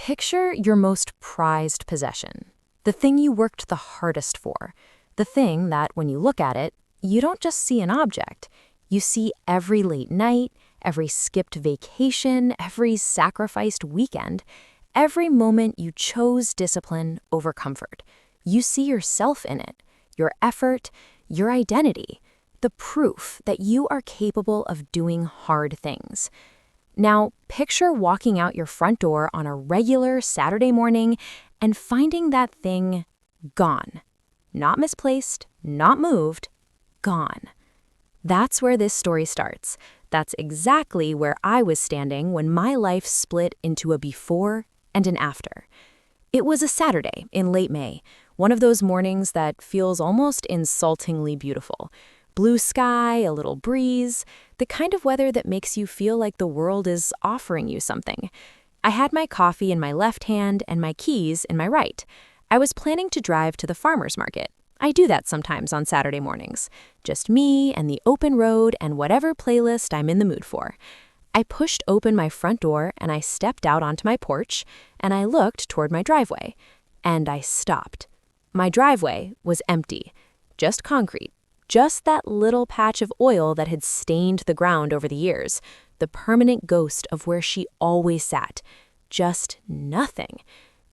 Picture your most prized possession, the thing you worked the hardest for, the thing that, when you look at it, you don't just see an object. You see every late night, every skipped vacation, every sacrificed weekend, every moment you chose discipline over comfort. You see yourself in it, your effort, your identity, the proof that you are capable of doing hard things. Now, picture walking out your front door on a regular Saturday morning and finding that thing gone. Not misplaced, not moved, gone. That's where this story starts. That's exactly where I was standing when my life split into a before and an after. It was a Saturday in late May, one of those mornings that feels almost insultingly beautiful. Blue sky, a little breeze, the kind of weather that makes you feel like the world is offering you something. I had my coffee in my left hand and my keys in my right. I was planning to drive to the farmer's market. I do that sometimes on Saturday mornings. Just me and the open road and whatever playlist I'm in the mood for. I pushed open my front door and I stepped out onto my porch and I looked toward my driveway. And I stopped. My driveway was empty. Just concrete. Just that little patch of oil that had stained the ground over the years, the permanent ghost of where she always sat. Just nothing.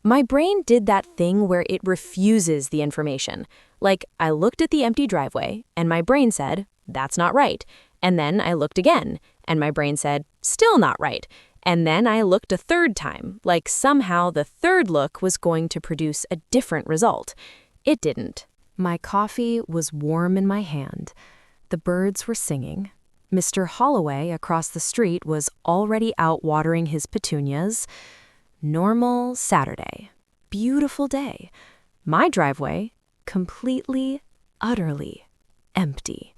My brain did that thing where it refuses the information. Like, I looked at the empty driveway, and my brain said, that's not right. And then I looked again, and my brain said, still not right. And then I looked a third time, like somehow the third look was going to produce a different result. It didn't. My coffee was warm in my hand. The birds were singing. Mr. Holloway across the street was already out watering his petunias. Normal Saturday. Beautiful day. My driveway, completely, utterly empty.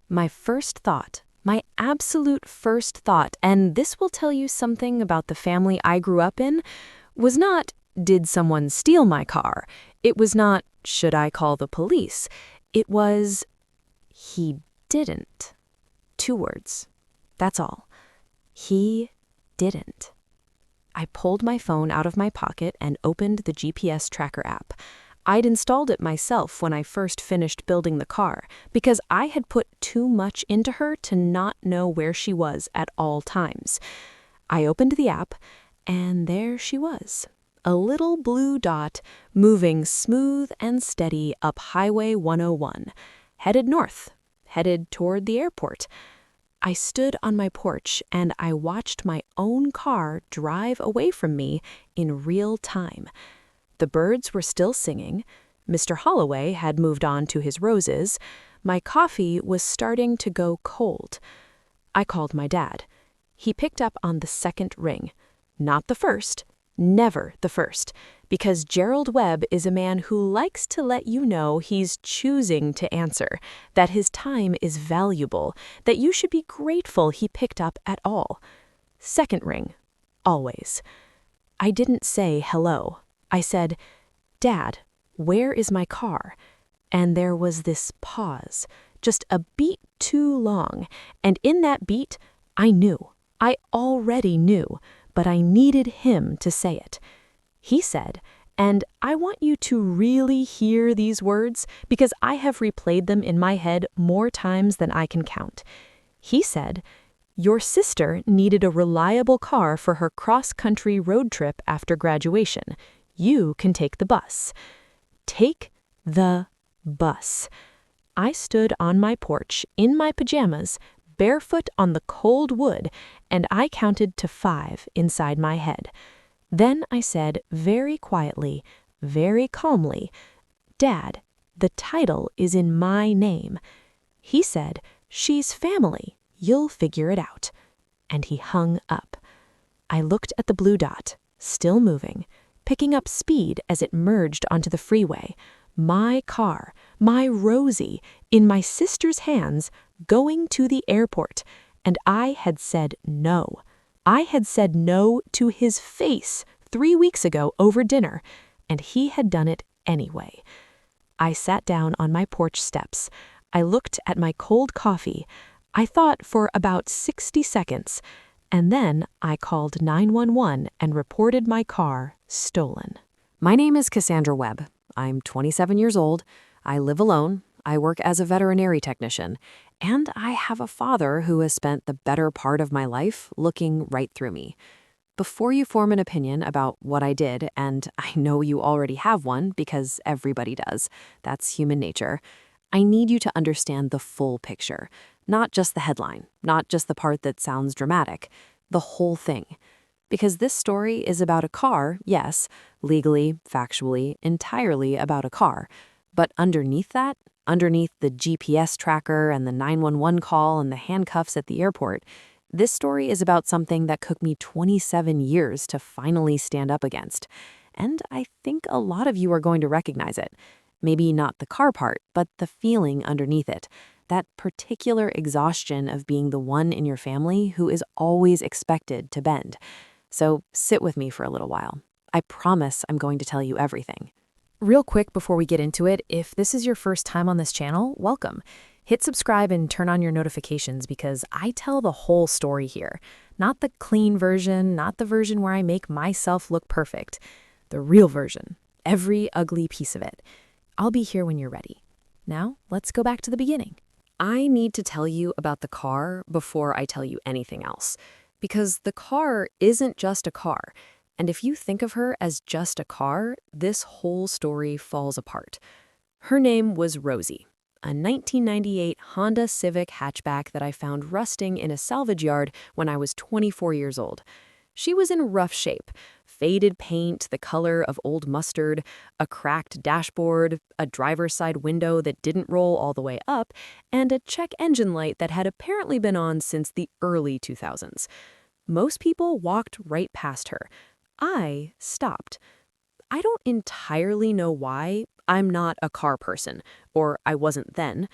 My first thought, my absolute first thought, and this will tell you something about the family I grew up in, was not, did someone steal my car? It was not, should I call the police? It was, he didn't. 2 words. That's all. He didn't. I pulled my phone out of my pocket and opened the GPS tracker app. I'd installed it myself when I first finished building the car because I had put too much into her to not know where she was at all times. I opened the app, and there she was. A little blue dot moving smooth and steady up Highway 101, headed north, headed toward the airport. I stood on my porch and I watched my own car drive away from me in real time. The birds were still singing. Mr. Holloway had moved on to his roses. My coffee was starting to go cold. I called my dad. He picked up on the second ring. Not the first. Never the first, because Gerald Webb is a man who likes to let you know he's choosing to answer, that his time is valuable, that you should be grateful he picked up at all. Second ring, always. I didn't say hello. I said, Dad, where is my car? And there was this pause, just a beat too long, and in that beat, I knew. I already knew. But I needed him to say it. He said, and I want you to really hear these words because I have replayed them in my head more times than I can count. He said, your sister needed a reliable car for her cross-country road trip after graduation. You can take the bus. Take the bus. I stood on my porch in my pajamas, barefoot on the cold wood, and I counted to 5 inside my head. Then I said very quietly, very calmly, Dad, the title is in my name. He said, she's family. You'll figure it out. And he hung up. I looked at the blue dot, still moving, picking up speed as it merged onto the freeway. My car, my Rosie, in my sister's hands, going to the airport, and I had said no. I had said no to his face 3 weeks ago over dinner, and he had done it anyway. I sat down on my porch steps. I looked at my cold coffee. I thought for about 60 seconds. And then I called 911 and reported my car stolen. My name is Cassandra Webb. I'm 27 years old. I live alone. I work as a veterinary technician. And I have a father who has spent the better part of my life looking right through me. Before you form an opinion about what I did, and I know you already have one because everybody does, that's human nature, I need you to understand the full picture, not just the headline, not just the part that sounds dramatic, the whole thing. Because this story is about a car, yes, legally, factually, entirely about a car. But underneath that, underneath the GPS tracker and the 911 call and the handcuffs at the airport, this story is about something that took me 27 years to finally stand up against. And I think a lot of you are going to recognize it. Maybe not the car part, but the feeling underneath it. That particular exhaustion of being the one in your family who is always expected to bend. So sit with me for a little while. I promise I'm going to tell you everything. Real quick before we get into it, if this is your first time on this channel, welcome. Hit subscribe and turn on your notifications because I tell the whole story here. Not the clean version, not the version where I make myself look perfect. The real version. Every ugly piece of it. I'll be here when you're ready. Now, let's go back to the beginning. I need to tell you about the car before I tell you anything else. Because the car isn't just a car. And if you think of her as just a car, this whole story falls apart. Her name was Rosie, a 1998 Honda Civic hatchback that I found rusting in a salvage yard when I was 24 years old. She was in rough shape, faded paint the color of old mustard, a cracked dashboard, a driver's side window that didn't roll all the way up, and a check engine light that had apparently been on since the early 2000s. Most people walked right past her. I stopped. I don't entirely know why. I'm not a car person, or I wasn't then.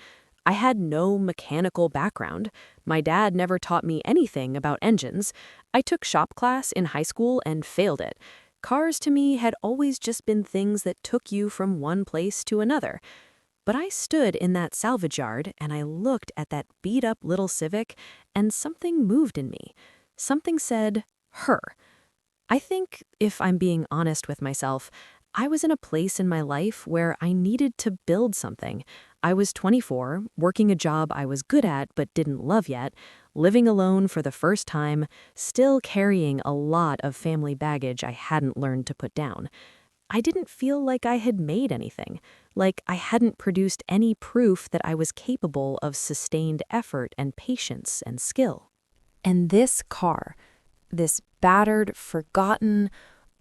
I had no mechanical background. My dad never taught me anything about engines. I took shop class in high school and failed it. Cars to me had always just been things that took you from one place to another. But I stood in that salvage yard and I looked at that beat-up little Civic, and something moved in me. Something said, her. I think, if I'm being honest with myself, I was in a place in my life where I needed to build something. I was 24, working a job I was good at but didn't love yet, living alone for the first time, still carrying a lot of family baggage I hadn't learned to put down. I didn't feel like I had made anything, like I hadn't produced any proof that I was capable of sustained effort and patience and skill. And this car, this battered, forgotten,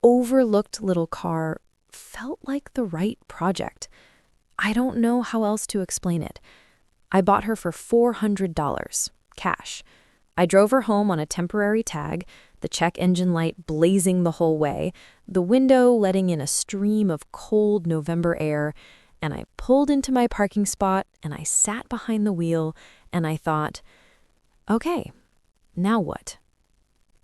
overlooked little car, felt like the right project. I don't know how else to explain it. I bought her for $400, cash. I drove her home on a temporary tag, the check engine light blazing the whole way, the window letting in a stream of cold November air, and I pulled into my parking spot and I sat behind the wheel and I thought, okay, now what?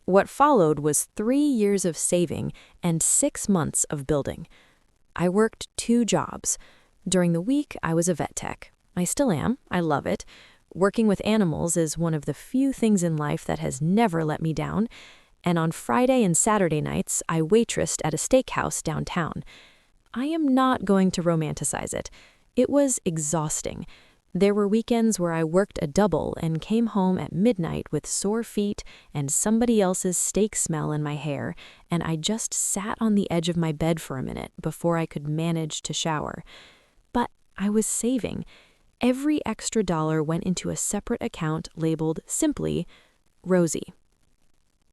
What followed was 3 years of saving and 6 months of building. I worked 2 jobs. During the week, I was a vet tech. I still am. I love it. Working with animals is one of the few things in life that has never let me down. And on Friday and Saturday nights, I waitressed at a steakhouse downtown. I am not going to romanticize it. It was exhausting. There were weekends where I worked a double and came home at midnight with sore feet and somebody else's steak smell in my hair, and I just sat on the edge of my bed for a minute before I could manage to shower. But I was saving. Every extra dollar went into a separate account labeled simply Rosie.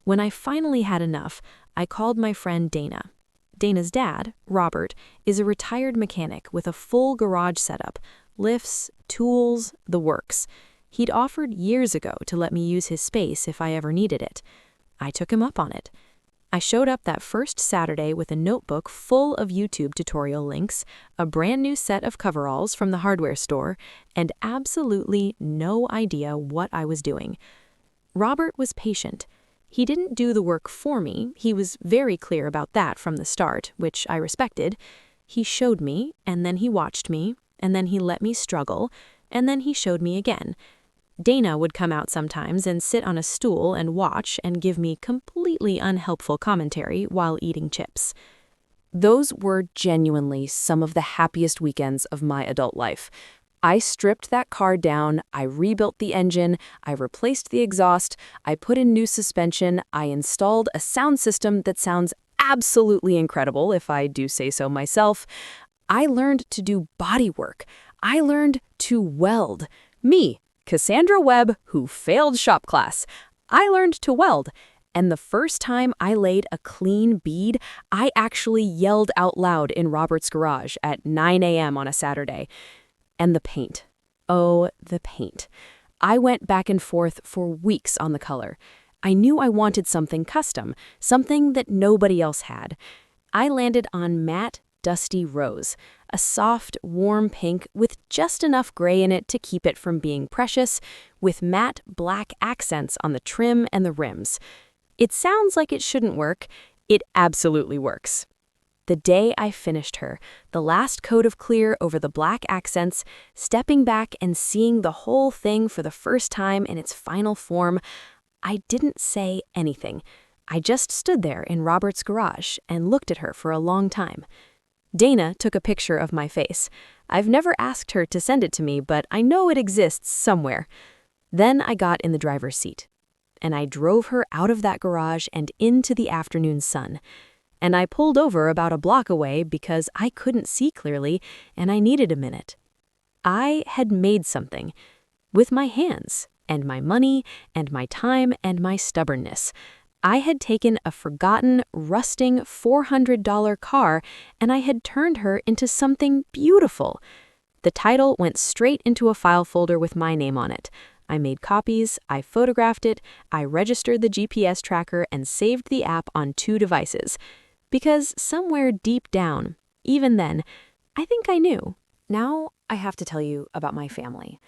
When I finally had enough, I called my friend Dana. Dana's dad, Robert, is a retired mechanic with a full garage setup, lifts, tools, the works. He'd offered years ago to let me use his space if I ever needed it. I took him up on it. I showed up that first Saturday with a notebook full of YouTube tutorial links, a brand new set of coveralls from the hardware store, and absolutely no idea what I was doing. Robert was patient. He didn't do the work for me. He was very clear about that from the start, which I respected. He showed me, and then he watched me, and then he let me struggle, and then he showed me again. Dana would come out sometimes and sit on a stool and watch and give me completely unhelpful commentary while eating chips. Those were genuinely some of the happiest weekends of my adult life. I stripped that car down, I rebuilt the engine, I replaced the exhaust, I put in new suspension, I installed a sound system that sounds absolutely incredible if I do say so myself. I learned to do body work. I learned to weld. Me, Cassandra Webb, who failed shop class. I learned to weld. And the first time I laid a clean bead, I actually yelled out loud in Robert's garage at 9 a.m. on a Saturday. And the paint. Oh, the paint. I went back and forth for weeks on the color. I knew I wanted something custom, something that nobody else had. I landed on matte, dusty rose, a soft, warm pink with just enough gray in it to keep it from being precious, with matte black accents on the trim and the rims. It sounds like it shouldn't work. It absolutely works. The day I finished her, the last coat of clear over the black accents, stepping back and seeing the whole thing for the first time in its final form, I didn't say anything. I just stood there in Robert's garage and looked at her for a long time. Dana took a picture of my face. I've never asked her to send it to me, but I know it exists somewhere. Then I got in the driver's seat, and I drove her out of that garage and into the afternoon sun. And I pulled over about a block away because I couldn't see clearly and I needed a minute. I had made something with my hands and my money and my time and my stubbornness. I had taken a forgotten, rusting $400 car and I had turned her into something beautiful. The title went straight into a file folder with my name on it. I made copies, I photographed it, I registered the GPS tracker and saved the app on 2 devices. Because somewhere deep down, even then, I think I knew. Now I have to tell you about my family.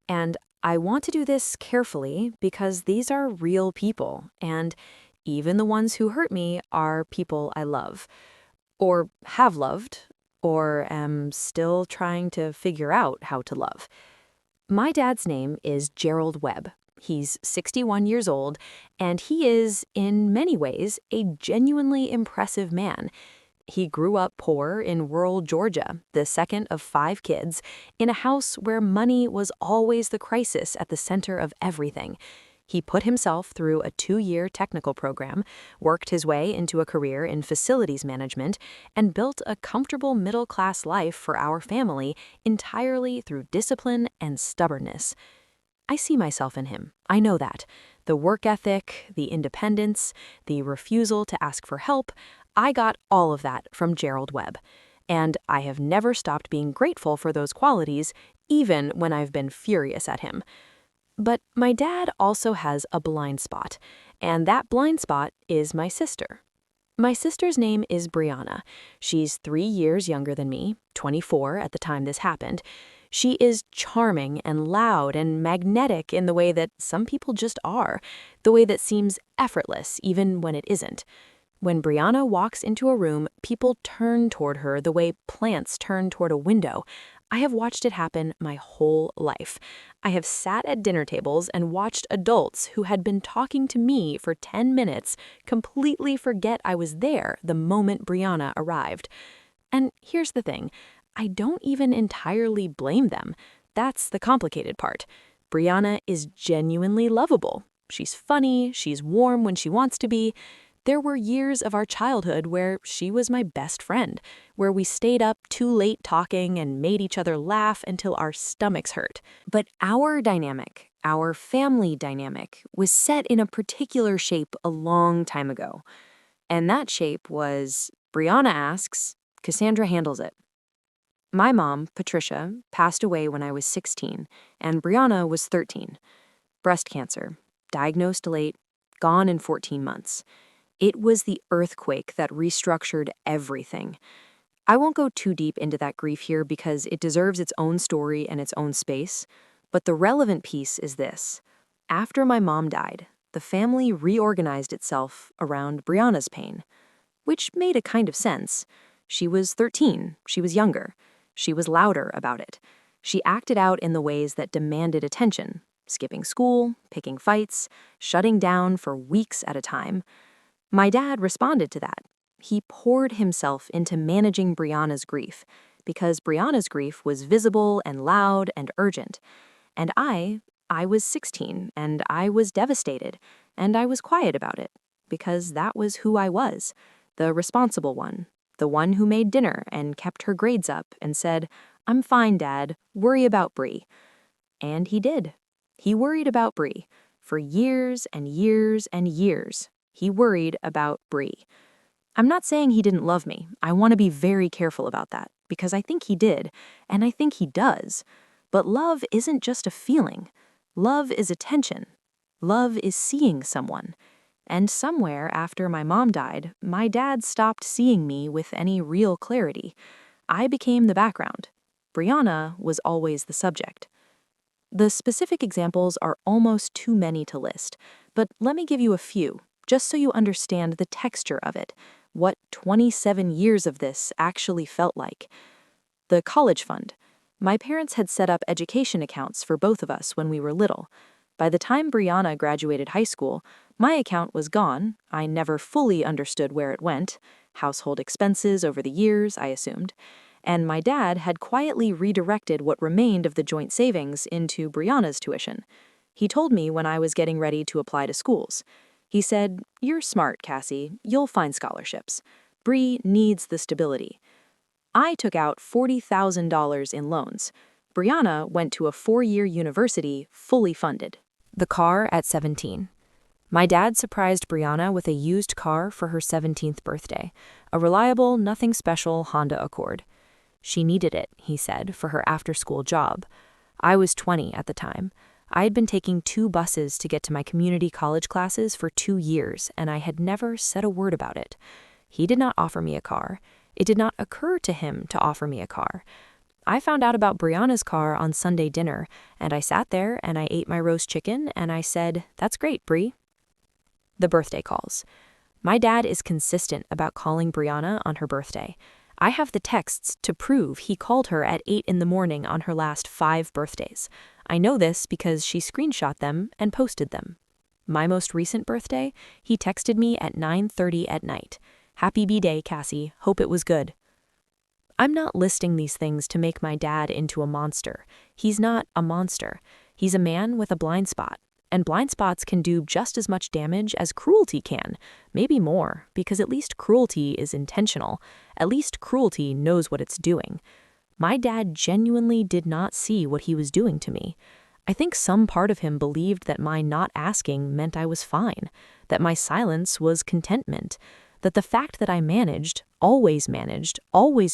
And I want to do this carefully because these are real people, and even the ones who hurt me are people I love, or have loved, or am still trying to figure out how to love. My dad's name is Gerald Webb. He's 61 years old, and he is, in many ways, a genuinely impressive man. He grew up poor in rural Georgia, the second of 5 kids, in a house where money was always the crisis at the center of everything. He put himself through a 2-year technical program, worked his way into a career in facilities management, and built a comfortable middle-class life for our family entirely through discipline and stubbornness. I see myself in him. I know that. The work ethic, the independence, the refusal to ask for help, I got all of that from Gerald Webb. And I have never stopped being grateful for those qualities, even when I've been furious at him. But my dad also has a blind spot, and that blind spot is my sister. My sister's name is Brianna. She's 3 years younger than me, 24 at the time this happened. She is charming and loud and magnetic in the way that some people just are, the way that seems effortless even when it isn't. When Brianna walks into a room, people turn toward her the way plants turn toward a window. I have watched it happen my whole life. I have sat at dinner tables and watched adults who had been talking to me for 10 minutes completely forget I was there the moment Brianna arrived. And here's the thing. I don't even entirely blame them. That's the complicated part. Brianna is genuinely lovable. She's funny, she's warm when she wants to be. There were years of our childhood where she was my best friend, where we stayed up too late talking and made each other laugh until our stomachs hurt. But our dynamic, our family dynamic, was set in a particular shape a long time ago. And that shape was, Brianna asks, Cassandra handles it. My mom, Patricia, passed away when I was 16, and Brianna was 13. Breast cancer, diagnosed late, gone in 14 months. It was the earthquake that restructured everything. I won't go too deep into that grief here because it deserves its own story and its own space, but the relevant piece is this. After my mom died, the family reorganized itself around Brianna's pain, which made a kind of sense. She was 13, she was younger. She was louder about it. She acted out in the ways that demanded attention, skipping school, picking fights, shutting down for weeks at a time. My dad responded to that. He poured himself into managing Brianna's grief because Brianna's grief was visible and loud and urgent. And I was 16 and I was devastated and I was quiet about it because that was who I was, the responsible one, the one who made dinner and kept her grades up and said, "I'm fine, Dad, worry about Bree." And he did. He worried about Bree. For years and years and years, he worried about Bree. I'm not saying he didn't love me. I want to be very careful about that, because I think he did, and I think he does. But love isn't just a feeling. Love is attention. Love is seeing someone. And somewhere after my mom died, my dad stopped seeing me with any real clarity. I became the background. Brianna was always the subject. The specific examples are almost too many to list, but let me give you a few, just so you understand the texture of it, what 27 years of this actually felt like. The college fund. My parents had set up education accounts for both of us when we were little. By the time Brianna graduated high school, my account was gone. I never fully understood where it went. Household expenses over the years, I assumed. And my dad had quietly redirected what remained of the joint savings into Brianna's tuition. He told me when I was getting ready to apply to schools. He said, "You're smart, Cassie. You'll find scholarships. Bree needs the stability." I took out $40,000 in loans. Brianna went to a 4-year university fully funded. The car at 17. My dad surprised Brianna with a used car for her 17th birthday, a reliable, nothing special Honda Accord. She needed it, he said, for her after-school job. I was 20 at the time. I had been taking 2 buses to get to my community college classes for 2 years, and I had never said a word about it. He did not offer me a car. It did not occur to him to offer me a car. I found out about Brianna's car on Sunday dinner, and I sat there and I ate my roast chicken, and I said, "That's great, Bree." The birthday calls. My dad is consistent about calling Brianna on her birthday. I have the texts to prove he called her at 8 in the morning on her last 5 birthdays. I know this because she screenshot them and posted them. My most recent birthday, he texted me at 9:30 at night. "Happy B-Day, Cassie. Hope it was good." I'm not listing these things to make my dad into a monster. He's not a monster. He's a man with a blind spot. And blind spots can do just as much damage as cruelty can, maybe more, because at least cruelty is intentional. At least cruelty knows what it's doing. My dad genuinely did not see what he was doing to me. I think some part of him believed that my not asking meant I was fine, that my silence was contentment, that the fact that I managed, always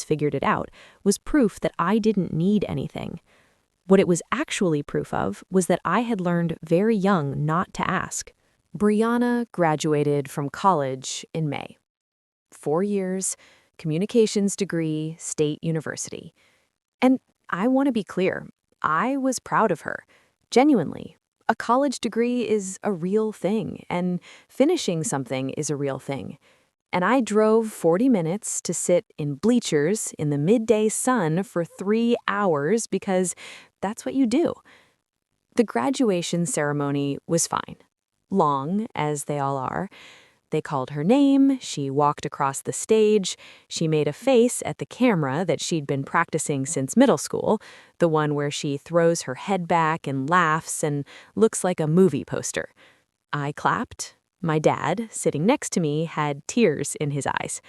figured it out, was proof that I didn't need anything. What it was actually proof of was that I had learned very young not to ask. Brianna graduated from college in May. 4 years, communications degree, state university. And I want to be clear, I was proud of her. Genuinely. A college degree is a real thing, and finishing something is a real thing. And I drove 40 minutes to sit in bleachers in the midday sun for 3 hours because that's what you do. The graduation ceremony was fine. Long, as they all are. They called her name, she walked across the stage, she made a face at the camera that she'd been practicing since middle school, the one where she throws her head back and laughs and looks like a movie poster. I clapped. My dad, sitting next to me, had tears in his eyes.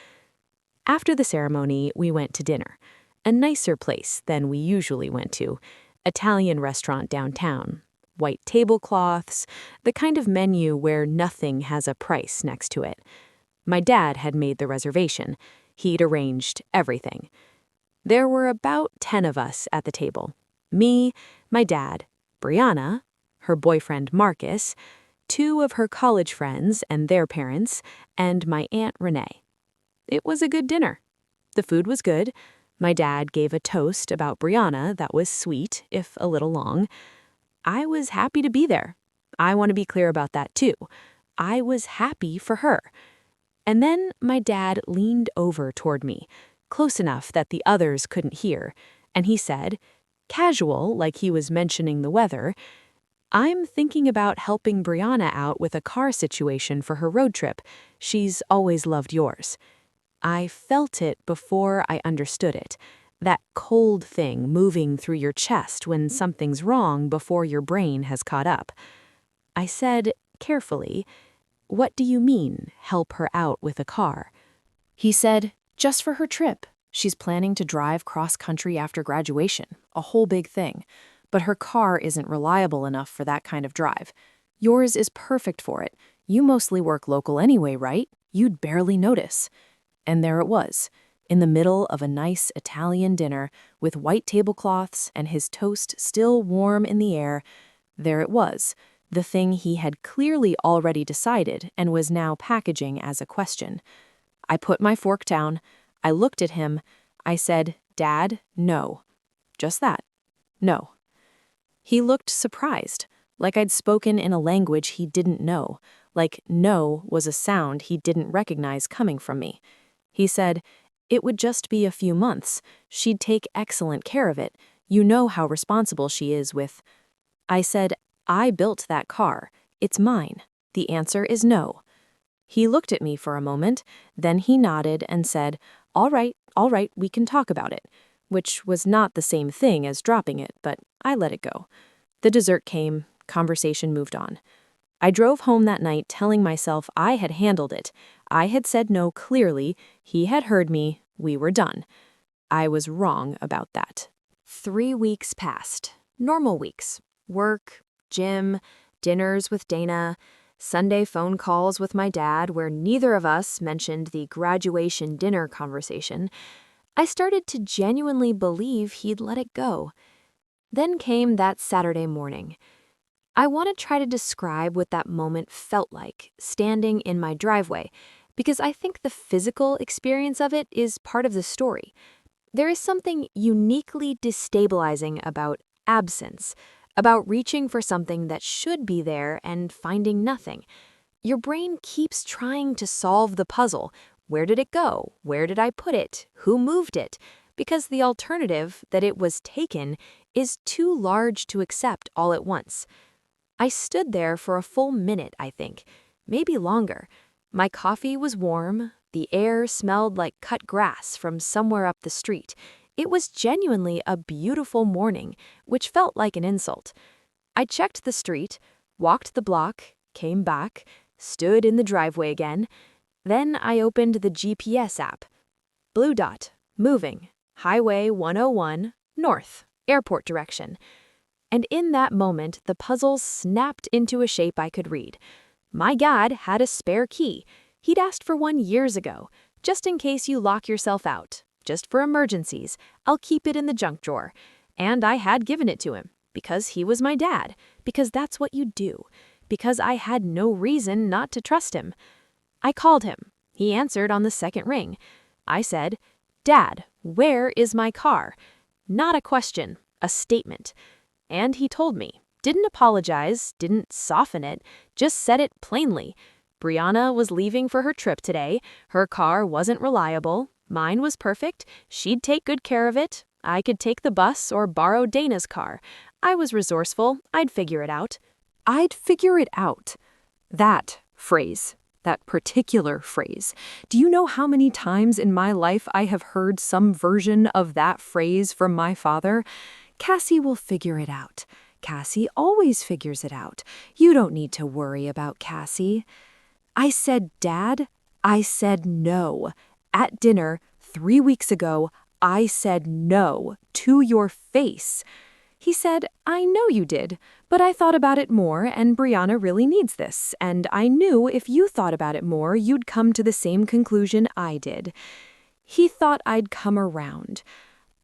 After the ceremony, we went to dinner. A nicer place than we usually went to. Italian restaurant downtown. White tablecloths, the kind of menu where nothing has a price next to it. My dad had made the reservation. He'd arranged everything. There were about 10 of us at the table. Me, my dad, Brianna, her boyfriend Marcus, 2 of her college friends and their parents, and my Aunt Renee. It was a good dinner. The food was good. My dad gave a toast about Brianna that was sweet, if a little long. I was happy to be there. I want to be clear about that too. I was happy for her. And then my dad leaned over toward me, close enough that the others couldn't hear, and he said, casual, like he was mentioning the weather, I'm thinking about helping Brianna out with a car situation for her road trip. She's always loved yours. I felt it before I understood it. That cold thing moving through your chest when something's wrong before your brain has caught up. I said, carefully, "What do you mean, help her out with a car?" He said, "Just for her trip. She's planning to drive cross-country after graduation, a whole big thing. But her car isn't reliable enough for that kind of drive. Yours is perfect for it. You mostly work local anyway, right? You'd barely notice." And there it was, in the middle of a nice Italian dinner with white tablecloths and his toast still warm in the air. There it was, the thing he had clearly already decided and was now packaging as a question. I put my fork down. I looked at him. I said, "Dad, no." Just that. No. He looked surprised, like I'd spoken in a language he didn't know, like no was a sound he didn't recognize coming from me. He said, "It would just be a few months. She'd take excellent care of it. You know how responsible she is with—" I said, "I built that car. It's mine. The answer is no." He looked at me for a moment, then he nodded and said, all right, we can talk about it," which was not the same thing as dropping it, but I let it go. The dessert came, conversation moved on. I drove home that night telling myself I had handled it. I had said no clearly, he had heard me, we were done. I was wrong about that. 3 weeks passed. Normal weeks. Work, gym, dinners with Dana, Sunday phone calls with my dad where neither of us mentioned the graduation dinner conversation. I started to genuinely believe he'd let it go. Then came that Saturday morning. I want to try to describe what that moment felt like, standing in my driveway, because I think the physical experience of it is part of the story. There is something uniquely destabilizing about absence, about reaching for something that should be there and finding nothing. Your brain keeps trying to solve the puzzle. Where did it go? Where did I put it? Who moved it? Because the alternative, that it was taken, is too large to accept all at once. I stood there for a full minute, I think, maybe longer. My coffee was warm. The air smelled like cut grass from somewhere up the street. It was genuinely a beautiful morning, which felt like an insult. I checked the street, walked the block, came back, stood in the driveway again. Then I opened the GPS app. Blue dot, moving, Highway 101, north, airport direction. And in that moment, the puzzle snapped into a shape I could read. My dad had a spare key. He'd asked for one years ago, just in case you lock yourself out. Just for emergencies, I'll keep it in the junk drawer. And I had given it to him, because he was my dad, because that's what you do, because I had no reason not to trust him. I called him. He answered on the second ring. I said, "Dad, where is my car?" Not a question, a statement. And he told me, didn't apologize, didn't soften it, just said it plainly. Brianna was leaving for her trip today. Her car wasn't reliable. Mine was perfect. She'd take good care of it. I could take the bus or borrow Dana's car. I was resourceful. I'd figure it out. I'd figure it out. That phrase, that particular phrase. Do you know how many times in my life I have heard some version of that phrase from my father? Cassie will figure it out. Cassie always figures it out. You don't need to worry about Cassie. I said, "Dad," I said no. At dinner 3 weeks ago, I said no to your face. He said, "I know you did, but I thought about it more and Brianna really needs this, and I knew if you thought about it more, you'd come to the same conclusion I did." He thought I'd come around.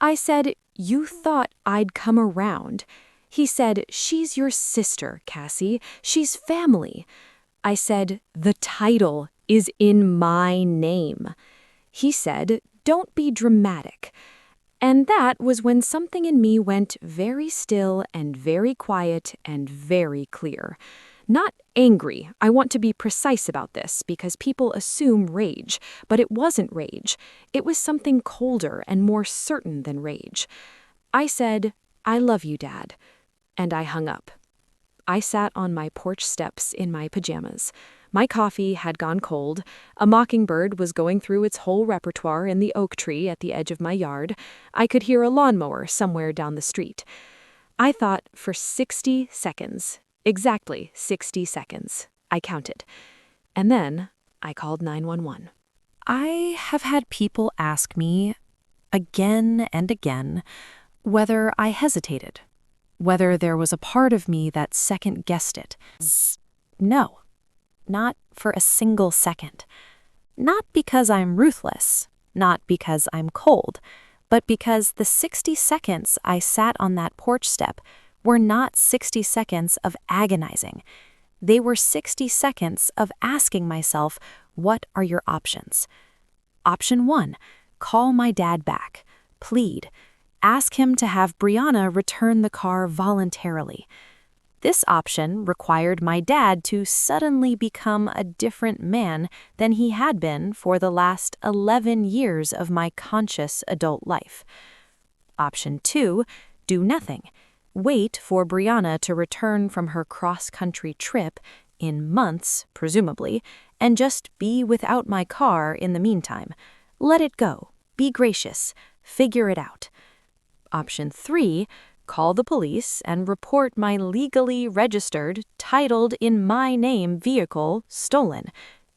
I said, "You thought I'd come around." He said, "She's your sister, Cassie. She's family." I said, "The title is in my name." He said, "Don't be dramatic." And that was when something in me went very still and very quiet and very clear. Not angry. I want to be precise about this because people assume rage, but it wasn't rage. It was something colder and more certain than rage. I said, "I love you, Dad." And I hung up. I sat on my porch steps in my pajamas. My coffee had gone cold. A mockingbird was going through its whole repertoire in the oak tree at the edge of my yard. I could hear a lawnmower somewhere down the street. I thought for 60 seconds. Exactly 60 seconds. I counted. And then I called 911. I have had people ask me again and again whether I hesitated, whether there was a part of me that second-guessed it. No, not for a single second. Not because I'm ruthless, not because I'm cold, but because the 60 seconds I sat on that porch step were not 60 seconds of agonizing. They were 60 seconds of asking myself, what are your options? Option 1, call my dad back, plead, ask him to have Brianna return the car voluntarily. This option required my dad to suddenly become a different man than he had been for the last 11 years of my conscious adult life. Option 2, do nothing. Wait for Brianna to return from her cross-country trip in months, presumably, and just be without my car in the meantime. Let it go. Be gracious. Figure it out. Option 3, call the police and report my legally registered, titled in my name vehicle stolen,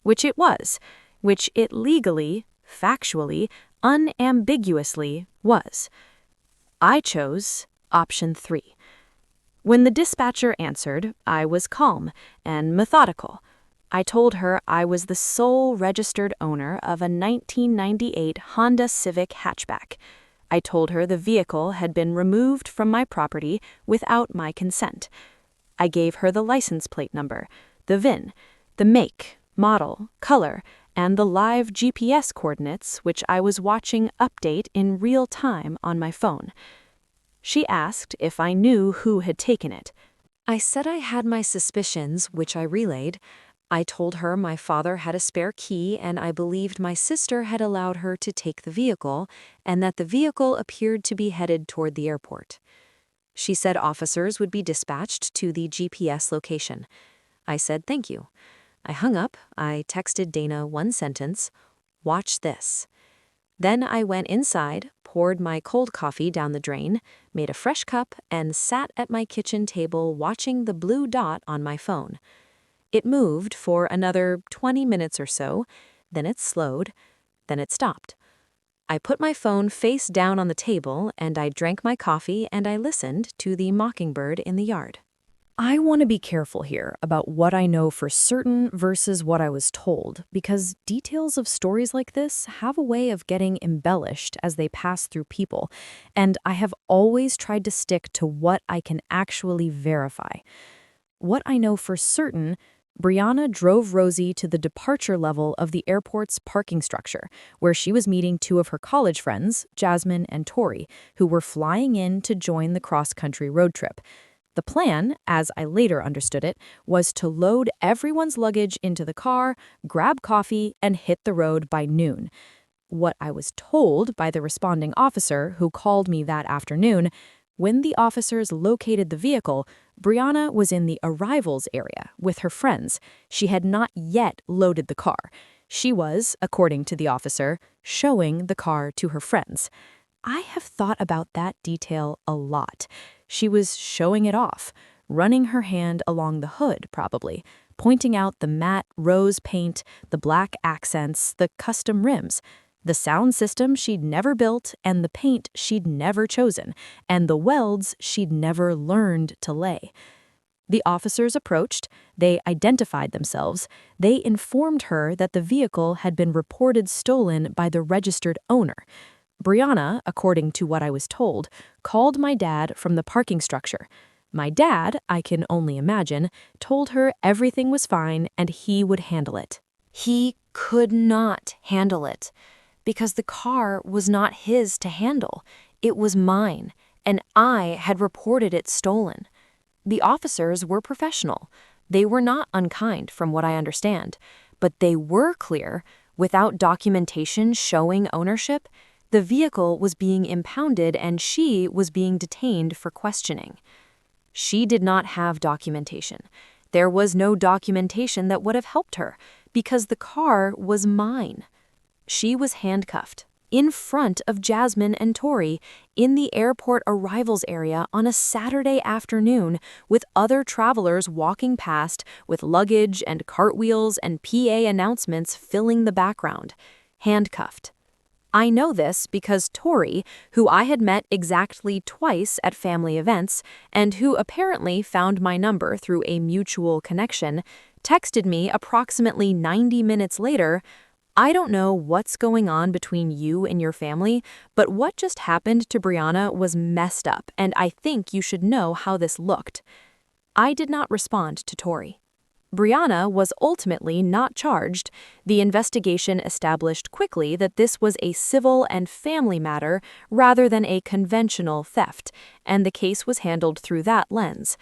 which it was, which it legally, factually, unambiguously was. I chose option 3. When the dispatcher answered, I was calm and methodical. I told her I was the sole registered owner of a 1998 Honda Civic hatchback. I told her the vehicle had been removed from my property without my consent. I gave her the license plate number, the VIN, the make, model, color, and the live GPS coordinates which I was watching update in real time on my phone. She asked if I knew who had taken it. I said I had my suspicions, which I relayed. I told her my father had a spare key and I believed my sister had allowed her to take the vehicle and that the vehicle appeared to be headed toward the airport. She said officers would be dispatched to the GPS location. I said thank you. I hung up. I texted Dana one sentence, "Watch this." Then I went inside, poured my cold coffee down the drain, made a fresh cup, and sat at my kitchen table watching the blue dot on my phone. It moved for another 20 minutes or so, then it slowed, then it stopped. I put my phone face down on the table and I drank my coffee and I listened to the mockingbird in the yard. I want to be careful here about what I know for certain versus what I was told, because details of stories like this have a way of getting embellished as they pass through people, and I have always tried to stick to what I can actually verify. What I know for certain, Brianna drove Rosie to the departure level of the airport's parking structure, where she was meeting two of her college friends, Jasmine and Tori, who were flying in to join the cross-country road trip. The plan, as I later understood it, was to load everyone's luggage into the car, grab coffee, and hit the road by noon. What I was told by the responding officer who called me that afternoon, when the officers located the vehicle, Brianna was in the arrivals area with her friends. She had not yet loaded the car. She was, according to the officer, showing the car to her friends. I have thought about that detail a lot. She was showing it off, running her hand along the hood, probably, pointing out the matte rose paint, the black accents, the custom rims, the sound system she'd never built, and the paint she'd never chosen, and the welds she'd never learned to lay. The officers approached, they identified themselves, they informed her that the vehicle had been reported stolen by the registered owner. Brianna, according to what I was told, called my dad from the parking structure. My dad, I can only imagine, told her everything was fine and he would handle it. He could not handle it, because the car was not his to handle. It was mine, and I had reported it stolen. The officers were professional. They were not unkind, from what I understand, but they were clear, without documentation showing ownership, the vehicle was being impounded and she was being detained for questioning. She did not have documentation. There was no documentation that would have helped her, because the car was mine. She was handcuffed, in front of Jasmine and Tori, in the airport arrivals area on a Saturday afternoon, with other travelers walking past with luggage and cartwheels and PA announcements filling the background. Handcuffed. I know this because Tori, who I had met exactly twice at family events, and who apparently found my number through a mutual connection, texted me approximately 90 minutes later, "I don't know what's going on between you and your family, but what just happened to Brianna was messed up, and I think you should know how this looked." I did not respond to Tori. Brianna was ultimately not charged. The investigation established quickly that this was a civil and family matter rather than a conventional theft, and the case was handled through that lens.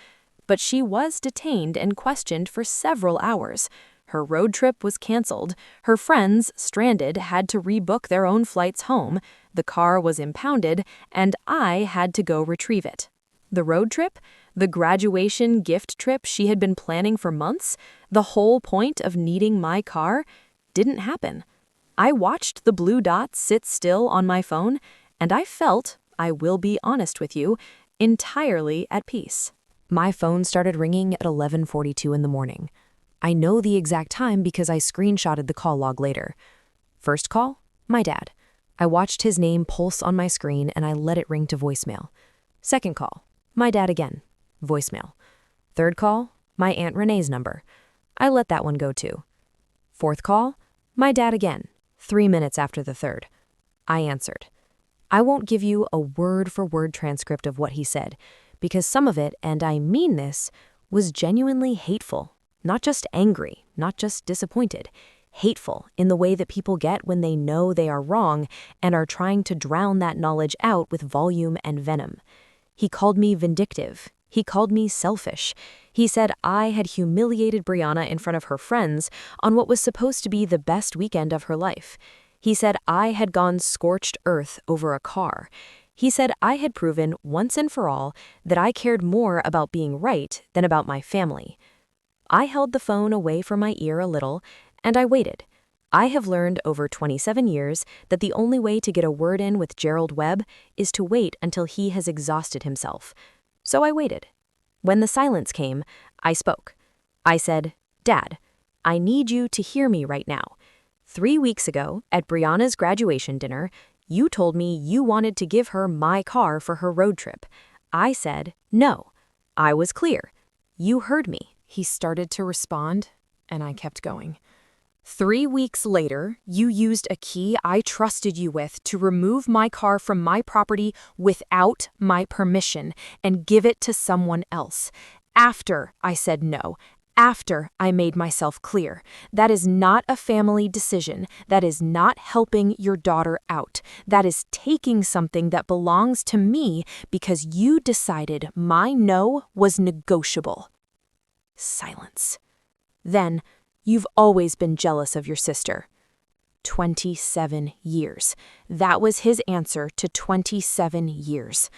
But she was detained and questioned for several hours. Her road trip was canceled. Her friends, stranded, had to rebook their own flights home. The car was impounded, and I had to go retrieve it. The road trip? The graduation gift trip she had been planning for months? The whole point of needing my car? Didn't happen. I watched the blue dots sit still on my phone, and I felt, I will be honest with you, entirely at peace. My phone started ringing at 11:42 in the morning. I know the exact time because I screenshotted the call log later. First call? My dad. I watched his name pulse on my screen and I let it ring to voicemail. Second call? My dad again. Voicemail. Third call? My Aunt Renee's number. I let that one go too. Fourth call? My dad again. 3 minutes after the third. I answered. I won't give you a word-for-word transcript of what he said, because some of it, and I mean this, was genuinely hateful. Not just angry, not just disappointed. Hateful in the way that people get when they know they are wrong and are trying to drown that knowledge out with volume and venom. He called me vindictive. He called me selfish. He said I had humiliated Brianna in front of her friends on what was supposed to be the best weekend of her life. He said I had gone scorched earth over a car. He said I had proven once and for all that I cared more about being right than about my family. I held the phone away from my ear a little, and I waited. I have learned over 27 years that the only way to get a word in with Gerald Webb is to wait until he has exhausted himself. So I waited. When the silence came, I spoke. I said, "Dad, I need you to hear me right now. 3 weeks ago, at Brianna's graduation dinner, you told me you wanted to give her my car for her road trip. I said, no. I was clear. You heard me." He started to respond, and I kept going. 3 weeks later, you used a key I trusted you with to remove my car from my property without my permission and give it to someone else. After I said no. After I made myself clear. That is not a family decision. That is not helping your daughter out. That is taking something that belongs to me because you decided my no was negotiable. Silence. Then, "You've always been jealous of your sister." 27 years. That was his answer to 27 years.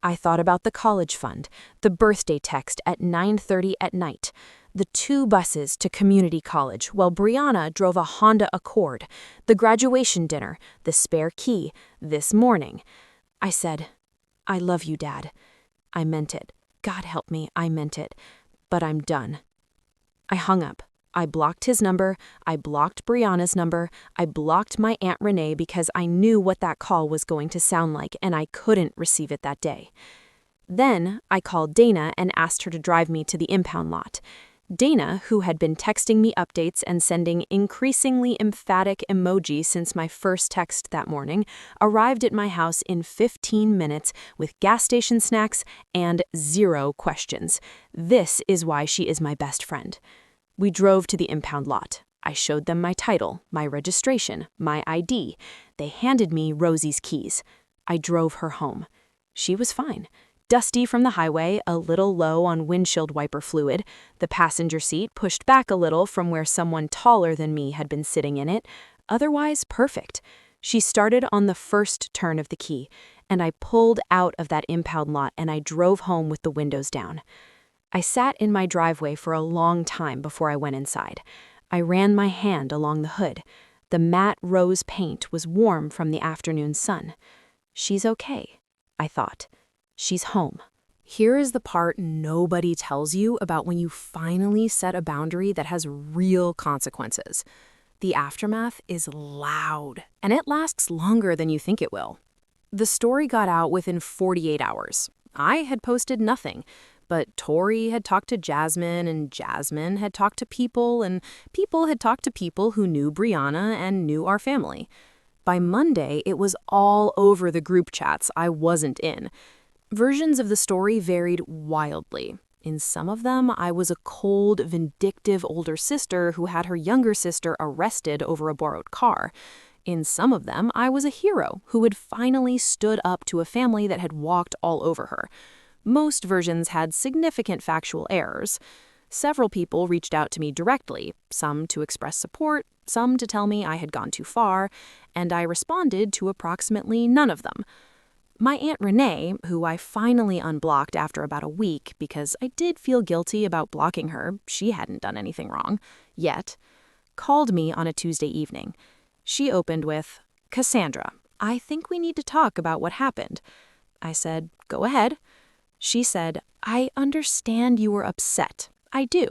I thought about the college fund, the birthday text at 9:30 at night, the 2 buses to community college while Brianna drove a Honda Accord, the graduation dinner, the spare key, this morning. I said, "I love you, Dad." I meant it. God help me, I meant it. But I'm done. I hung up. I blocked his number. I blocked Brianna's number. I blocked my Aunt Renee because I knew what that call was going to sound like and I couldn't receive it that day. Then I called Dana and asked her to drive me to the impound lot. Dana, who had been texting me updates and sending increasingly emphatic emoji since my first text that morning, arrived at my house in 15 minutes with gas station snacks and 0 questions. This is why she is my best friend. We drove to the impound lot. I showed them my title, my registration, my ID. They handed me Rosie's keys. I drove her home. She was fine. Dusty from the highway, a little low on windshield wiper fluid, the passenger seat pushed back a little from where someone taller than me had been sitting in it, otherwise perfect. She started on the first turn of the key, and I pulled out of that impound lot and I drove home with the windows down. I sat in my driveway for a long time before I went inside. I ran my hand along the hood. The matte rose paint was warm from the afternoon sun. She's okay, I thought. She's home. Here is the part nobody tells you about when you finally set a boundary that has real consequences. The aftermath is loud, and it lasts longer than you think it will. The story got out within 48 hours. I had posted nothing, but Tori had talked to Jasmine, and Jasmine had talked to people, and people had talked to people who knew Brianna and knew our family. By Monday, it was all over the group chats I wasn't in. Versions of the story varied wildly. In some of them, I was a cold, vindictive older sister who had her younger sister arrested over a borrowed car. In some of them, I was a hero who had finally stood up to a family that had walked all over her. Most versions had significant factual errors. Several people reached out to me directly, some to express support, some to tell me I had gone too far, and I responded to approximately none of them. My Aunt Renee, who I finally unblocked after about a week because I did feel guilty about blocking her, she hadn't done anything wrong, yet, called me on a Tuesday evening. She opened with, "Cassandra, I think we need to talk about what happened." I said, "Go ahead." She said, "I understand you were upset. I do.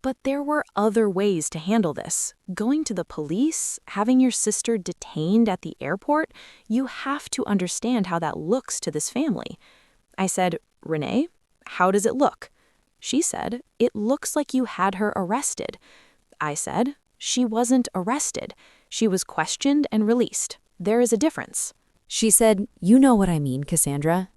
But there were other ways to handle this. Going to the police, having your sister detained at the airport, you have to understand how that looks to this family." I said, "Renee, how does it look?" She said, "It looks like you had her arrested." I said, "She wasn't arrested. She was questioned and released. There is a difference." She said, "You know what I mean, Cassandra."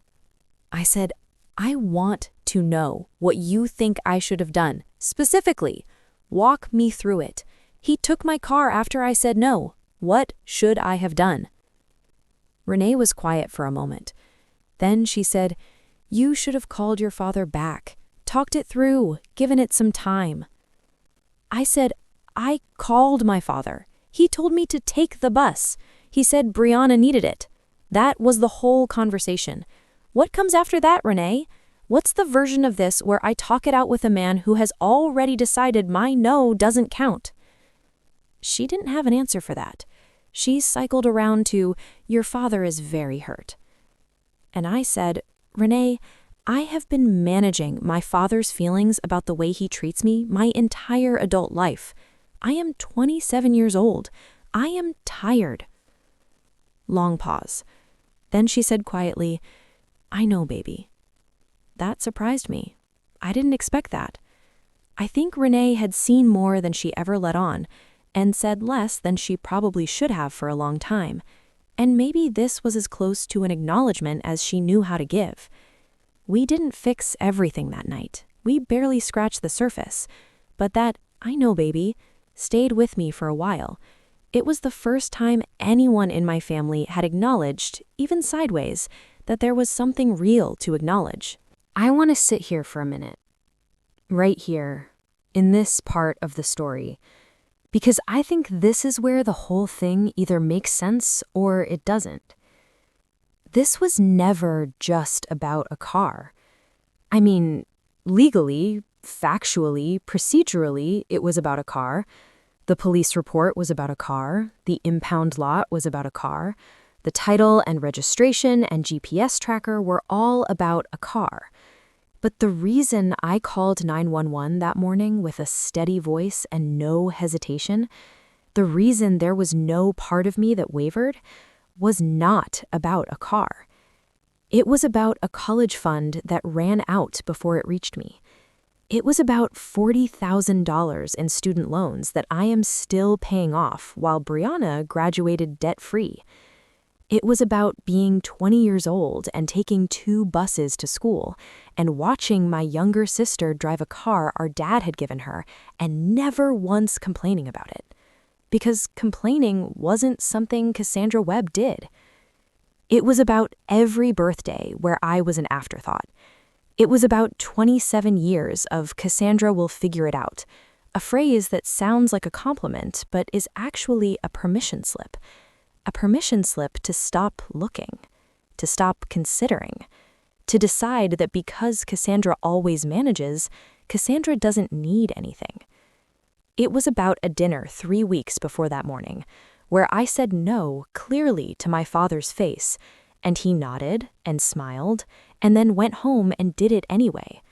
I said, "I want to know what you think I should have done. Specifically, walk me through it. He took my car after I said no. What should I have done?" Renee was quiet for a moment. Then she said, "You should have called your father back, talked it through, given it some time." I said, "I called my father. He told me to take the bus. He said Brianna needed it. That was the whole conversation. What comes after that, Renee? What's the version of this where I talk it out with a man who has already decided my no doesn't count?" She didn't have an answer for that. She cycled around to, "Your father is very hurt." And I said, "Renee, I have been managing my father's feelings about the way he treats me my entire adult life. I am 27 years old. I am tired." Long pause. Then she said quietly, "I know, baby." That surprised me. I didn't expect that. I think Renee had seen more than she ever let on, and said less than she probably should have for a long time. And maybe this was as close to an acknowledgement as she knew how to give. We didn't fix everything that night. We barely scratched the surface. But that, "I know, baby," stayed with me for a while. It was the first time anyone in my family had acknowledged, even sideways, that there was something real to acknowledge. I want to sit here for a minute. Right here, in this part of the story. Because I think this is where the whole thing either makes sense or it doesn't. This was never just about a car. I mean, legally, factually, procedurally, it was about a car. The police report was about a car. The impound lot was about a car. The title and registration and GPS tracker were all about a car. But the reason I called 911 that morning with a steady voice and no hesitation, the reason there was no part of me that wavered, was not about a car. It was about a college fund that ran out before it reached me. It was about $40,000 in student loans that I am still paying off while Brianna graduated debt-free. It was about being 20 years old and taking 2 buses to school and watching my younger sister drive a car our dad had given her and never once complaining about it. Because complaining wasn't something Cassandra Webb did. It was about every birthday where I was an afterthought. It was about 27 years of "Cassandra will figure it out," a phrase that sounds like a compliment but is actually a permission slip. A permission slip to stop looking, to stop considering, to decide that because Cassandra always manages, Cassandra doesn't need anything. It was about a dinner 3 weeks before that morning, where I said no clearly to my father's face, and he nodded and smiled, and then went home and did it anyway.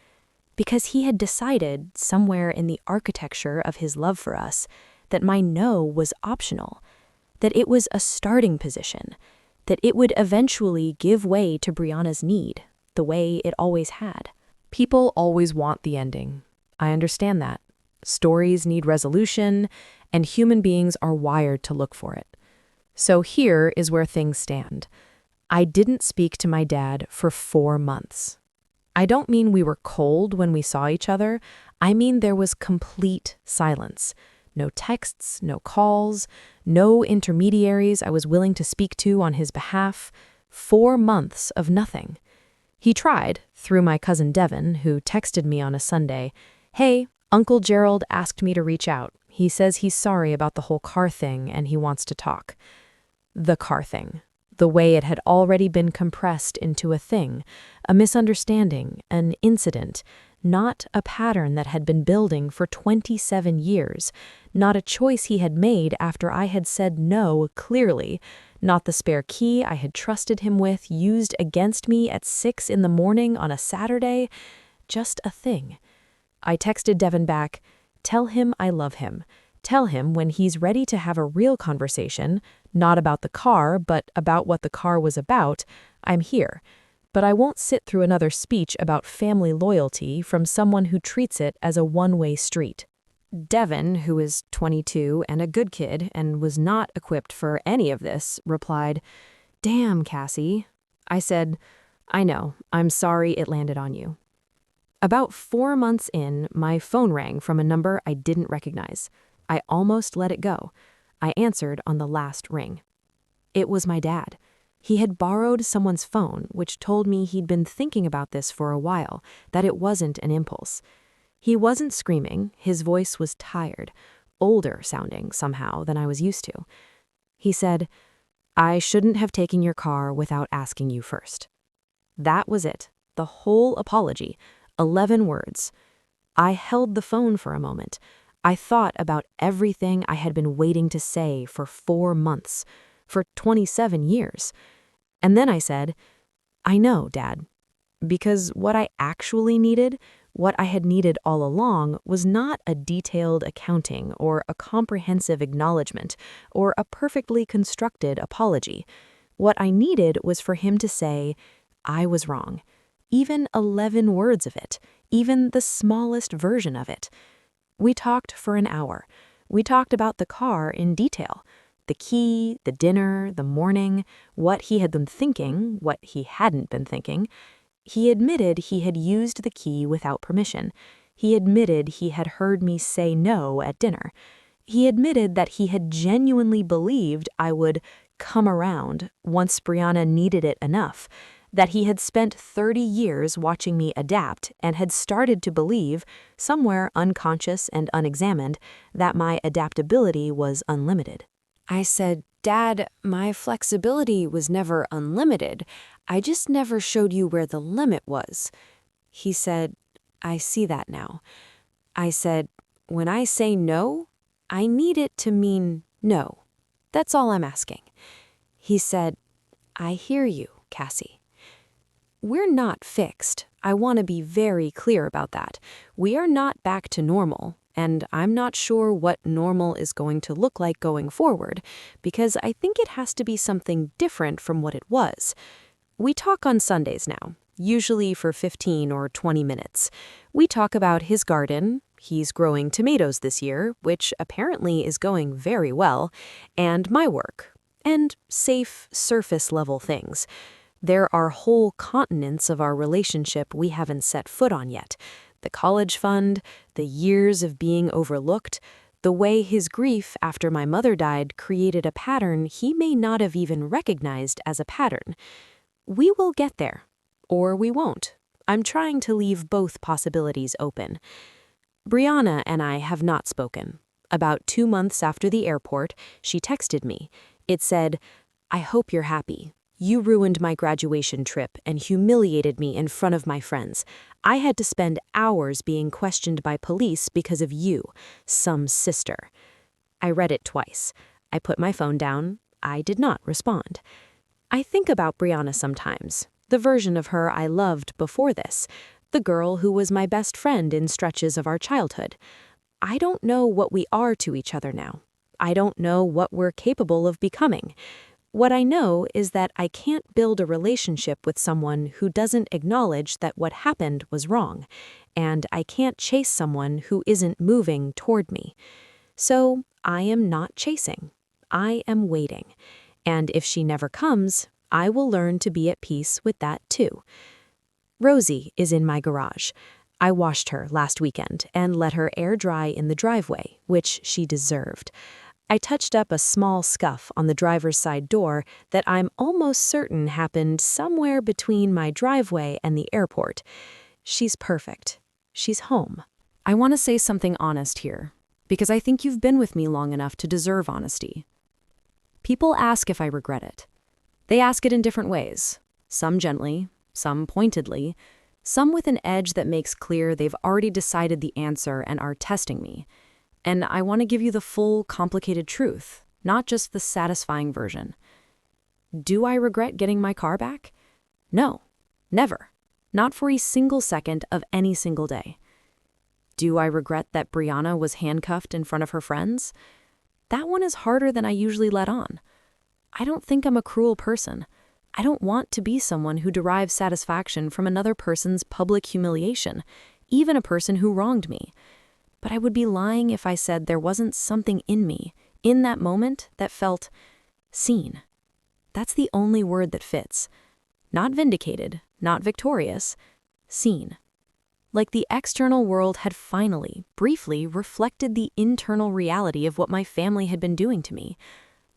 Because he had decided, somewhere in the architecture of his love for us, that my no was optional, that it was a starting position, that it would eventually give way to Brianna's need, the way it always had. People always want the ending. I understand that. Stories need resolution, and human beings are wired to look for it. So here is where things stand. I didn't speak to my dad for 4 months. I don't mean we were cold when we saw each other. I mean there was complete silence. No texts, no calls, no intermediaries I was willing to speak to on his behalf. 4 months of nothing. He tried, through my cousin Devin, who texted me on a Sunday, "Hey, Uncle Gerald asked me to reach out. He says he's sorry about the whole car thing and he wants to talk." The car thing. The way it had already been compressed into a thing, a misunderstanding, an incident, not a pattern that had been building for 27 years, not a choice he had made after I had said no clearly, not the spare key I had trusted him with used against me at 6 in the morning on a Saturday, just a thing. I texted Devin back, "Tell him I love him. Tell him when he's ready to have a real conversation, not about the car, but about what the car was about, I'm here. But I won't sit through another speech about family loyalty from someone who treats it as a one-way street." Devin, who is 22 and a good kid and was not equipped for any of this, replied, "Damn, Cassie." I said, "I know, I'm sorry it landed on you." About 4 months in, my phone rang from a number I didn't recognize. I almost let it go. I answered on the last ring. It was my dad. He had borrowed someone's phone, which told me he'd been thinking about this for a while, that it wasn't an impulse. He wasn't screaming, his voice was tired, older sounding somehow than I was used to. He said, "I shouldn't have taken your car without asking you first." That was it, the whole apology, 11 words. I held the phone for a moment. I thought about everything I had been waiting to say for 4 months, for 27 years. And then I said, "I know, Dad." Because what I actually needed, what I had needed all along, was not a detailed accounting or a comprehensive acknowledgement or a perfectly constructed apology. What I needed was for him to say, "I was wrong." Even 11 words of it, even the smallest version of it. We talked for an hour. We talked about the car in detail. The key, the dinner, the morning, what he had been thinking, what he hadn't been thinking. He admitted he had used the key without permission. He admitted he had heard me say no at dinner. He admitted that he had genuinely believed I would come around once Brianna needed it enough, that he had spent 30 years watching me adapt and had started to believe, somewhere unconscious and unexamined, that my adaptability was unlimited. I said, "Dad, my flexibility was never unlimited. I just never showed you where the limit was." He said, "I see that now." I said, "When I say no, I need it to mean no. That's all I'm asking." He said, "I hear you, Cassie." We're not fixed. I want to be very clear about that. We are not back to normal, and I'm not sure what normal is going to look like going forward, because I think it has to be something different from what it was. We talk on Sundays now, usually for 15 or 20 minutes. We talk about his garden. He's growing tomatoes this year, which apparently is going very well, and my work, and safe, surface-level things. There are whole continents of our relationship we haven't set foot on yet. The college fund, the years of being overlooked, the way his grief after my mother died created a pattern he may not have even recognized as a pattern. We will get there, or we won't. I'm trying to leave both possibilities open. Brianna and I have not spoken. About 2 months after the airport, she texted me. It said, "I hope you're happy. You ruined my graduation trip and humiliated me in front of my friends. I had to spend hours being questioned by police because of you, some sister." I read it twice. I put my phone down. I did not respond. I think about Brianna sometimes, the version of her I loved before this, the girl who was my best friend in stretches of our childhood. I don't know what we are to each other now. I don't know what we're capable of becoming. What I know is that I can't build a relationship with someone who doesn't acknowledge that what happened was wrong, and I can't chase someone who isn't moving toward me. So I am not chasing. I am waiting. And if she never comes, I will learn to be at peace with that too. Rosie is in my garage. I washed her last weekend and let her air dry in the driveway, which she deserved. I touched up a small scuff on the driver's side door that I'm almost certain happened somewhere between my driveway and the airport. She's perfect. She's home. I want to say something honest here, because I think you've been with me long enough to deserve honesty. People ask if I regret it. They ask it in different ways, some gently, some pointedly, some with an edge that makes clear they've already decided the answer and are testing me. And I want to give you the full, complicated truth, not just the satisfying version. Do I regret getting my car back? No, never. Not for a single second of any single day. Do I regret that Brianna was handcuffed in front of her friends? That one is harder than I usually let on. I don't think I'm a cruel person. I don't want to be someone who derives satisfaction from another person's public humiliation, even a person who wronged me. But I would be lying if I said there wasn't something in me, in that moment, that felt seen. That's the only word that fits. Not vindicated, not victorious, seen. Like the external world had finally, briefly, reflected the internal reality of what my family had been doing to me.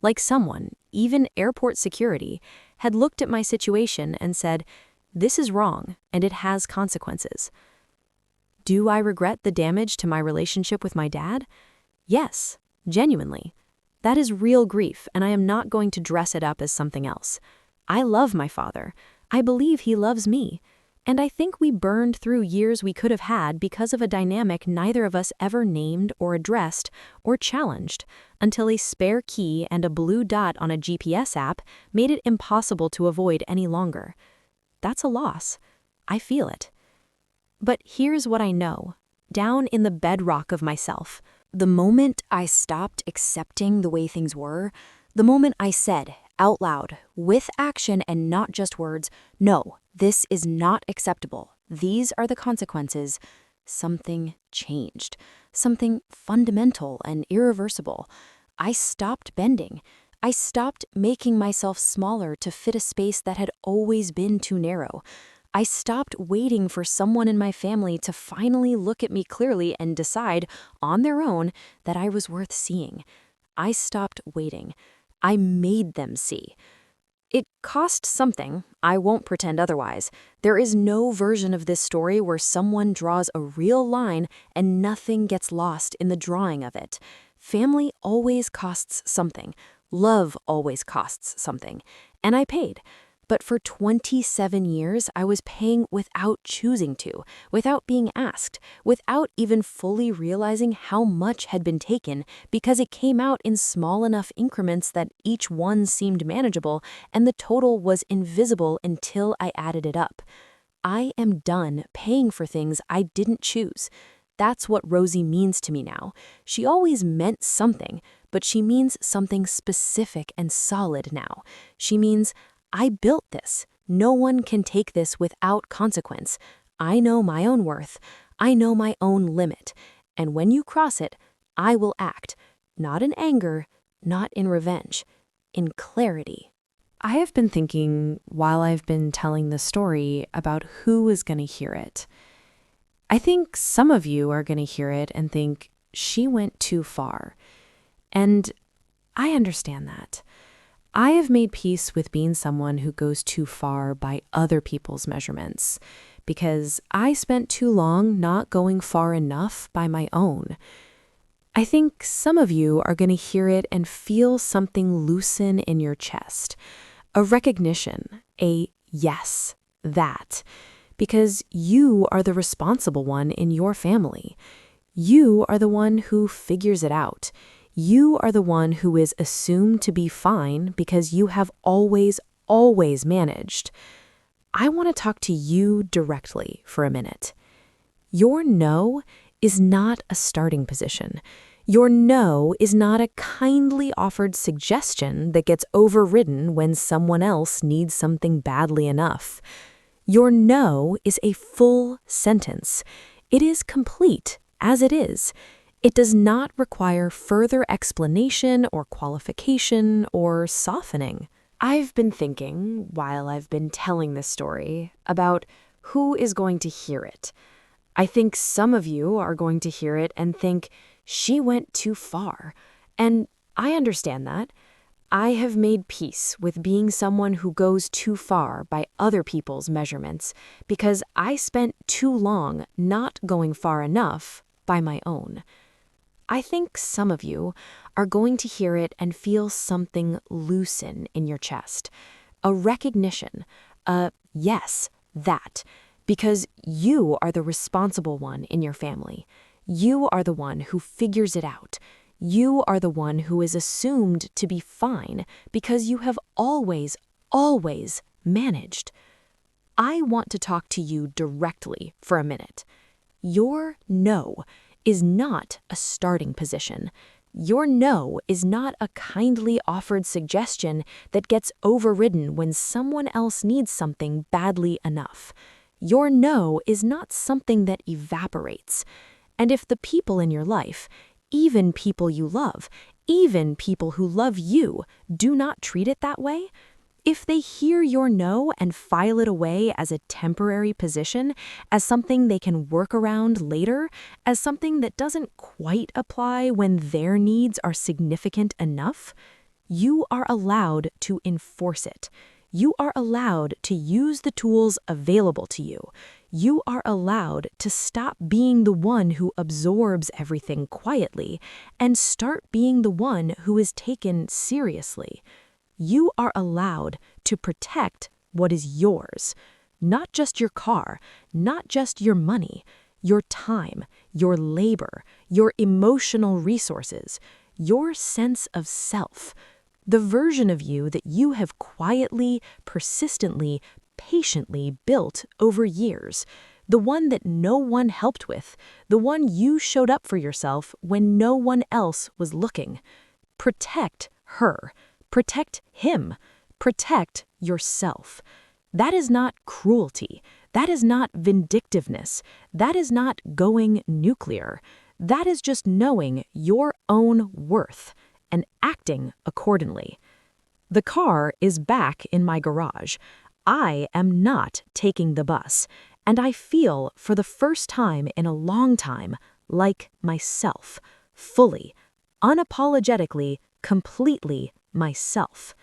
Like someone, even airport security, had looked at my situation and said, "This is wrong, and it has consequences." Do I regret the damage to my relationship with my dad? Yes, genuinely. That is real grief, and I am not going to dress it up as something else. I love my father. I believe he loves me. And I think we burned through years we could have had because of a dynamic neither of us ever named or addressed or challenged, until a spare key and a blue dot on a GPS app made it impossible to avoid any longer. That's a loss. I feel it. But here's what I know, down in the bedrock of myself. The moment I stopped accepting the way things were, the moment I said, out loud, with action and not just words, "No, this is not acceptable. These are the consequences," something changed. Something fundamental and irreversible. I stopped bending. I stopped making myself smaller to fit a space that had always been too narrow. I stopped waiting for someone in my family to finally look at me clearly and decide, on their own, that I was worth seeing. I stopped waiting. I made them see. It cost something. I won't pretend otherwise. There is no version of this story where someone draws a real line and nothing gets lost in the drawing of it. Family always costs something. Love always costs something. And I paid. But for 27 years, I was paying without choosing to, without being asked, without even fully realizing how much had been taken, because it came out in small enough increments that each one seemed manageable, and the total was invisible until I added it up. I am done paying for things I didn't choose. That's what Rosie means to me now. She always meant something, but she means something specific and solid now. She means, I built this. No one can take this without consequence. I know my own worth. I know my own limit. And when you cross it, I will act. Not in anger, not in revenge. In clarity. I have been thinking, while I've been telling the story, about who is going to hear it. I think some of you are going to hear it and think, she went too far. And I understand that. I have made peace with being someone who goes too far by other people's measurements, because I spent too long not going far enough by my own. I think some of you are going to hear it and feel something loosen in your chest, a recognition, a yes, that. Because you are the responsible one in your family. You are the one who figures it out. You are the one who is assumed to be fine because you have always managed. I want to talk to you directly for a minute. Your no is not a starting position. Your no is not a kindly offered suggestion that gets overridden when someone else needs something badly enough. Your no is a full sentence. It is complete as it is. It does not require further explanation or qualification or softening. I've been thinking, while I've been telling this story, about who is going to hear it. I think some of you are going to hear it and think, she went too far. And I understand that. I have made peace with being someone who goes too far by other people's measurements because I spent too long not going far enough by my own. I think some of you are going to hear it and feel something loosen in your chest, a recognition, a yes, that, because you are the responsible one in your family. You are the one who figures it out. You are the one who is assumed to be fine because you have always managed. I want to talk to you directly for a minute. Your no is not a starting position. Your no is not a kindly offered suggestion that gets overridden when someone else needs something badly enough. Your no is not something that evaporates. And if the people in your life, even people you love, even people who love you, do not treat it that way, if they hear your no and file it away as a temporary position, as something they can work around later, as something that doesn't quite apply when their needs are significant enough, you are allowed to enforce it. You are allowed to use the tools available to you. You are allowed to stop being the one who absorbs everything quietly and start being the one who is taken seriously. You are allowed to protect what is yours, not just your car, not just your money, your time, your labor, your emotional resources, your sense of self, the version of you that you have quietly, persistently, patiently built over years, the one that no one helped with, the one you showed up for yourself when no one else was looking. Protect her. Protect him. Protect yourself. That is not cruelty. That is not vindictiveness. That is not going nuclear. That is just knowing your own worth and acting accordingly. The car is back in my garage. I am not taking the bus, and I feel, for the first time in a long time, like myself, fully, unapologetically, completely myself.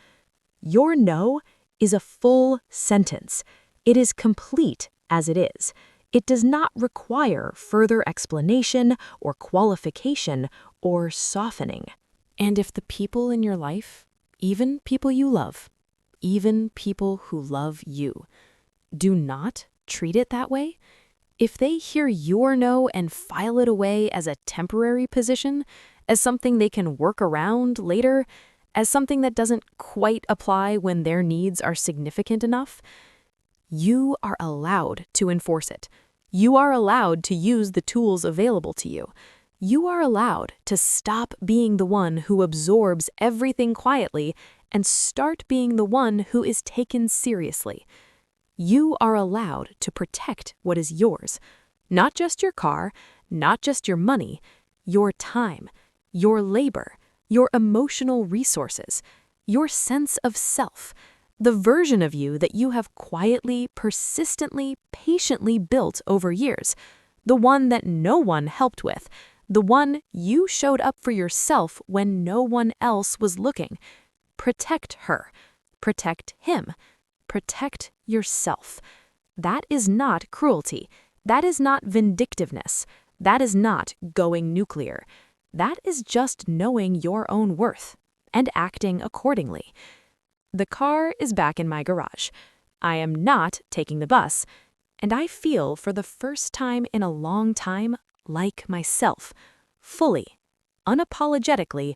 Your no is a full sentence. It is complete as it is. It does not require further explanation or qualification or softening. And if the people in your life, even people you love, even people who love you, do not treat it that way, if they hear your no and file it away as a temporary position, as something they can work around later, as something that doesn't quite apply when their needs are significant enough, you are allowed to enforce it. You are allowed to use the tools available to you. You are allowed to stop being the one who absorbs everything quietly and start being the one who is taken seriously. You are allowed to protect what is yours, not just your car, not just your money, your time, your labor, your emotional resources, your sense of self, the version of you that you have quietly, persistently, patiently built over years, the one that no one helped with, the one you showed up for yourself when no one else was looking. Protect her. Protect him. Protect yourself. That is not cruelty. That is not vindictiveness. That is not going nuclear. That is just knowing your own worth and acting accordingly. The car is back in my garage. I am not taking the bus, and I feel for the first time in a long time like myself, fully, unapologetically,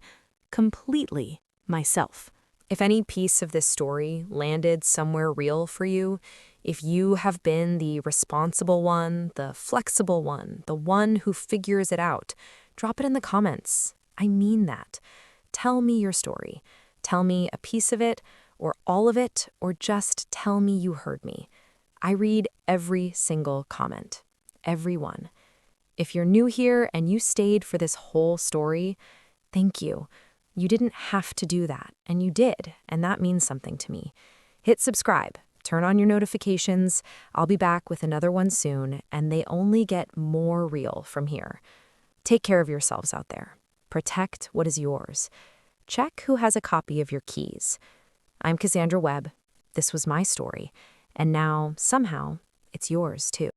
completely myself. If any piece of this story landed somewhere real for you, if you have been the responsible one, the flexible one, the one who figures it out, drop it in the comments. I mean that. Tell me your story. Tell me a piece of it, or all of it, or just tell me you heard me. I read every single comment. Every one. If you're new here and you stayed for this whole story, thank you. You didn't have to do that, and you did, and that means something to me. Hit subscribe, turn on your notifications. I'll be back with another one soon, and they only get more real from here. Take care of yourselves out there. Protect what is yours. Check who has a copy of your keys. I'm Cassandra Webb. This was my story, and now, somehow, it's yours too.